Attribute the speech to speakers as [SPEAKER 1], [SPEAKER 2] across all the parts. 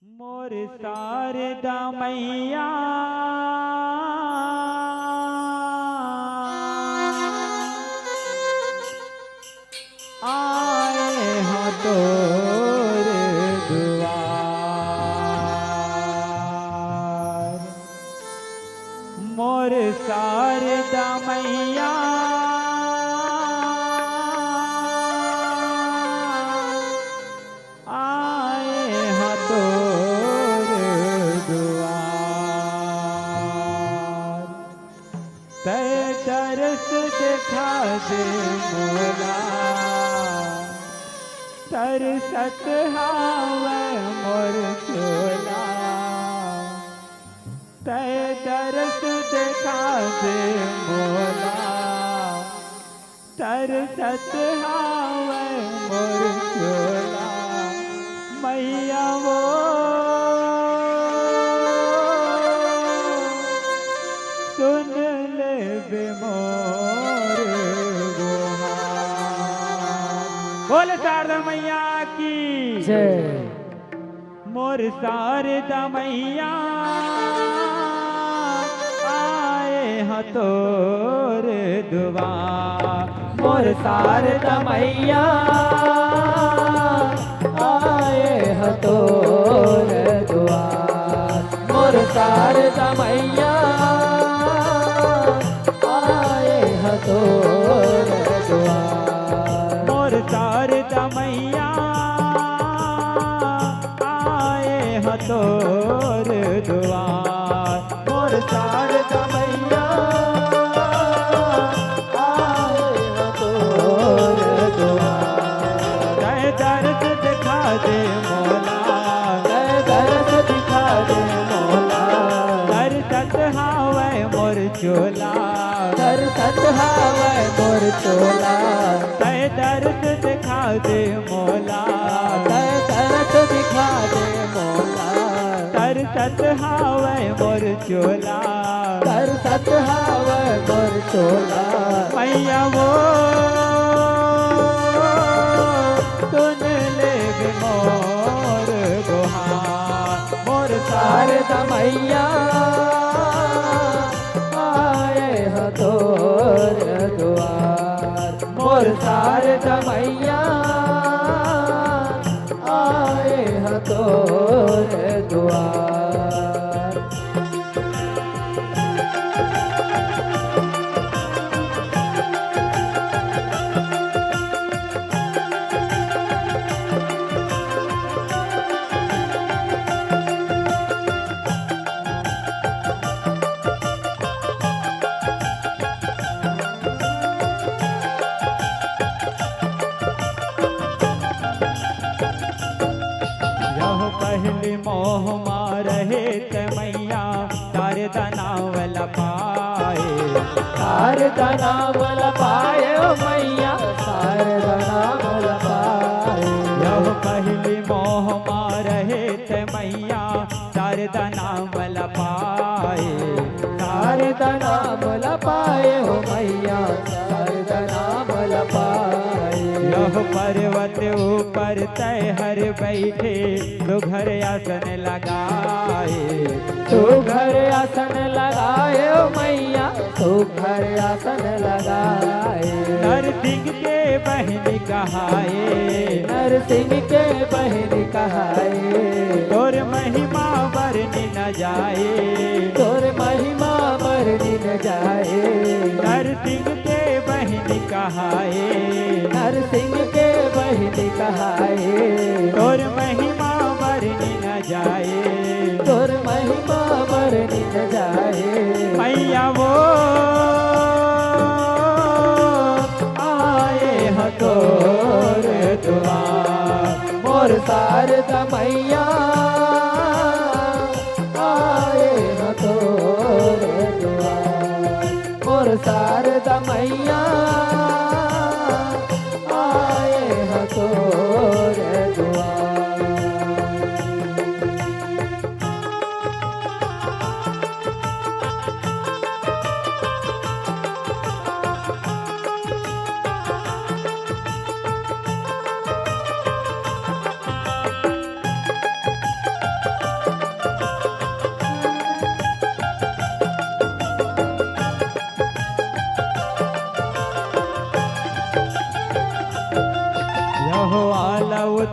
[SPEAKER 1] मोर शारदा मैया आए हो तोर दुआर। मोर शारदा मैया आए हो तोर दुआर। तै तरस दिखा दे मोला, तरसत हावे मोर चोला। तै तरस दिखा दे मोला, तरसत हावे मोर चोला। मैया वो सुन ले मोर गुहार। बोल शारदा मैया की
[SPEAKER 2] जय।
[SPEAKER 1] मोर शारदा मैया आए हो तोर दुआर।
[SPEAKER 2] मोर शारदा मैया आए हो तोर दुआर। मोर शारदा मैया आए हो तोर दुआर।
[SPEAKER 1] मोर शारदा मैया आए हो तोर दुआर।
[SPEAKER 2] मोर शारदा मैया आए हो तोर दुआर।
[SPEAKER 1] तै दर्द दिखा दे मोला,
[SPEAKER 2] तै दर्द दिखा दे मोला।
[SPEAKER 1] तरसत हावे मोर चोला।
[SPEAKER 2] तरसत हावे मोर चोला।
[SPEAKER 1] तै दर्द दिखा दे मोला,
[SPEAKER 2] तै दर्द दिखा दे मोला।
[SPEAKER 1] तरसत हावे मोर चोला।
[SPEAKER 2] तरसत हावे मोर चोला।
[SPEAKER 1] मैया वो सुन ले मोर गुहार। मोर
[SPEAKER 2] शारदा मैया आए हो तोर दुआर। मोर शारदा मैया आए हो तोर दुआर।
[SPEAKER 1] यह पहली मोह मारहे ते मैया शारदा नाम लपाए।
[SPEAKER 2] शारदा नाम लपाए ओ मैया, शारदा नाम लपाए।
[SPEAKER 1] यह पहली मोह मारहे ते मैया शारदा नाम लपाए।
[SPEAKER 2] शारदा नाम लपाए ओ मैया, शारदा नाम लपाए।
[SPEAKER 1] यह पर्वत ऊपर तय हर बैठे सुघर आसन लगाए।
[SPEAKER 2] तू घर आसन लगाए ओ मैया, तू घर आसन लगाए।
[SPEAKER 1] नरसिंह के बहन कहाए,
[SPEAKER 2] नरसिंह के बहन कहाए।
[SPEAKER 1] तोर महिमा वर्णि न जाए।
[SPEAKER 2] तोर महिमा वर्णि न जाए।
[SPEAKER 1] नरसिंह के बहन कहाए,
[SPEAKER 2] नरसिंह के बहन कहाए।
[SPEAKER 1] तोर महिमा वर्णि न जाए।
[SPEAKER 2] तोर महिमा वर्णि न जाए।
[SPEAKER 1] मैया वो आए हो तोर दुआर।
[SPEAKER 2] मोर शारदा मैया आए हो तोर दुआर। मोर शारदा मैया आए हो तोर दुआर।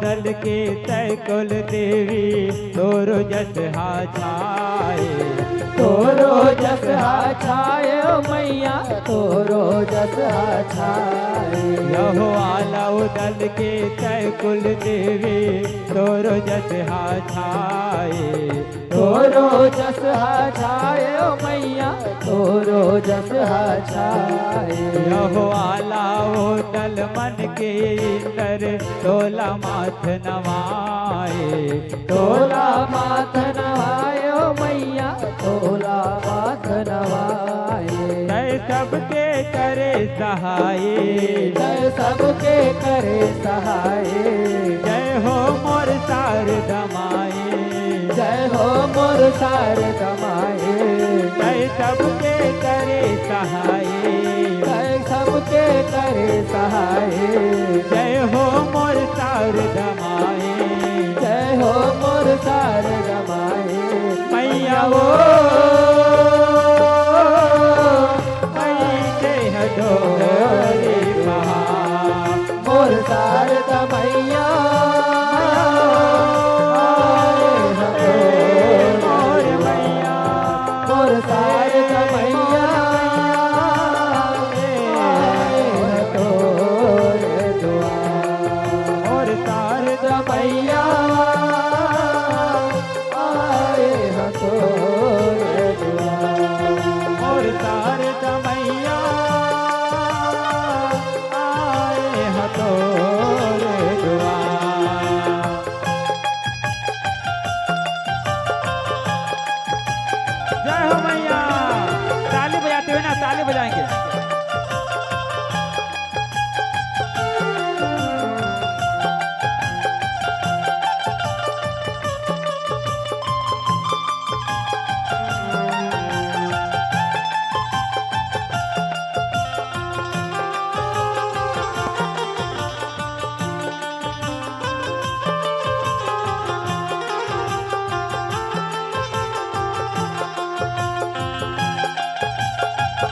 [SPEAKER 1] दल के तय कुल देवी तोरो जस छाए
[SPEAKER 2] तोरो जस छाए ओ मैया तोरो जस छाए
[SPEAKER 1] यहो आला दल के तय कुल देवी तोरो जस छाए
[SPEAKER 2] तोरो जस छाए ओ मैया तोरो जस छाए
[SPEAKER 1] यहो आला दल मन के इंदर तोला माथ नवाए
[SPEAKER 2] तोला माथ नवाए ओ मैया तोला माथ नवाए
[SPEAKER 1] जय सबके करे सहाय
[SPEAKER 2] जय सबके करे सहाय
[SPEAKER 1] जय हो मोर शारदा माए
[SPEAKER 2] जय हो मोर शारदा माए
[SPEAKER 1] जय सबके करे सहाय
[SPEAKER 2] जय सबके करे सहाय
[SPEAKER 1] जय हो मोर शारदा माए
[SPEAKER 2] जय हो मोर शारदा माए
[SPEAKER 1] मैया वो डोरे
[SPEAKER 2] मोर शारदा मैया
[SPEAKER 1] मोर मैया
[SPEAKER 2] मोर शारदा मैया तोरे द्वार
[SPEAKER 1] मोर शारदा
[SPEAKER 2] मैया आए तोरे द्वार
[SPEAKER 1] मोर शारदा मैया तोरे द्वार। जय हो मैया ताली बजाते हुए ना ताली बजाएंगे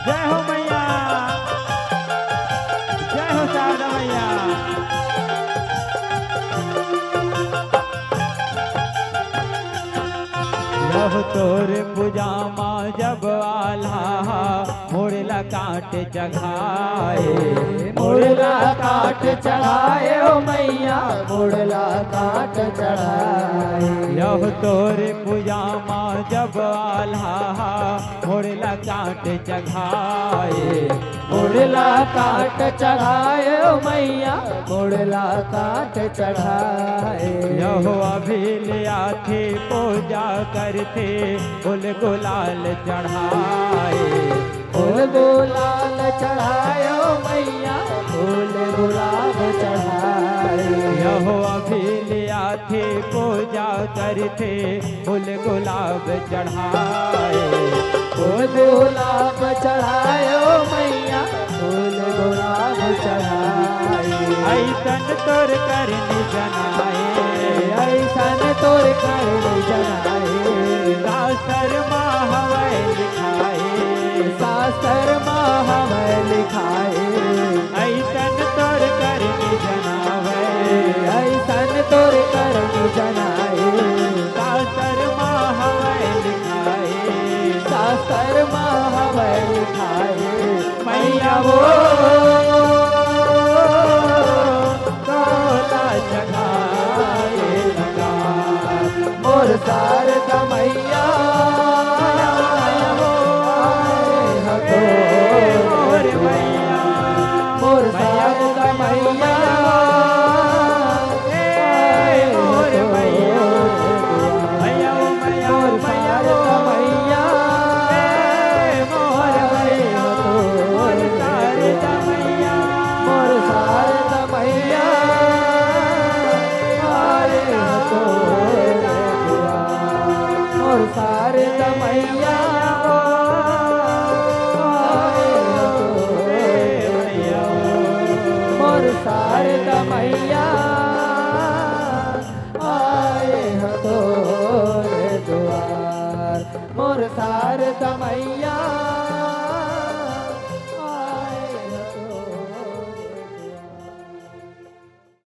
[SPEAKER 1] जय हो मैया जय हो शारदा मैया लह तोर पुजामा जब आल्हा मोड़ला काट चघाए
[SPEAKER 2] मोड़ला काट चढ़ाए ओ मैया मोड़ला काट चढ़ाए
[SPEAKER 1] यह तोर पुजामा जब आल्हा मोड़ला काट चघाए
[SPEAKER 2] मोड़ला काट चढ़ाए ओ मैया मोड़ला काट चढ़ाए
[SPEAKER 1] यहो अभिलिया थे पूजा करते फूल गुलाल चढ़ाए
[SPEAKER 2] फूल गुलाल चढ़ाए ओ मैया फूल गुलाब चढ़ाए
[SPEAKER 1] यहो अभिलिया थे पूजा करते फूल गुलाब चढ़ाए
[SPEAKER 2] फूल गुलाब चढ़ाए ओ मैया फूल गुलाब चढ़ाए
[SPEAKER 1] ऐसन तोर करनी जनाए
[SPEAKER 2] ऐसन तोर करनी जनाए
[SPEAKER 1] शास्त्र महावै लिखाए
[SPEAKER 2] शास्त्र महावै लिखाए
[SPEAKER 1] ऐसन तोर करनी जनावे
[SPEAKER 2] ऐसन तोर करनी जनाए
[SPEAKER 1] शास्त्र महावै लिखाए
[SPEAKER 2] शास्त्र महावै लिखाए
[SPEAKER 1] मैया वो तोला चढ़ाए लगा
[SPEAKER 2] मोर शारदा मैया
[SPEAKER 1] मोर मैया
[SPEAKER 2] मोर शारदा मैया
[SPEAKER 1] मोर मैया मैया वो मैया
[SPEAKER 2] मोर
[SPEAKER 1] मैया वो
[SPEAKER 2] शारदा मैया
[SPEAKER 1] मोर मैया मोर शारदा मैया
[SPEAKER 2] मोर शारदा मैया आए तोरे द्वार मोर शारदा मैया मोर शारदा मैया आए हो तोरे द्वार मोर शारदा मैया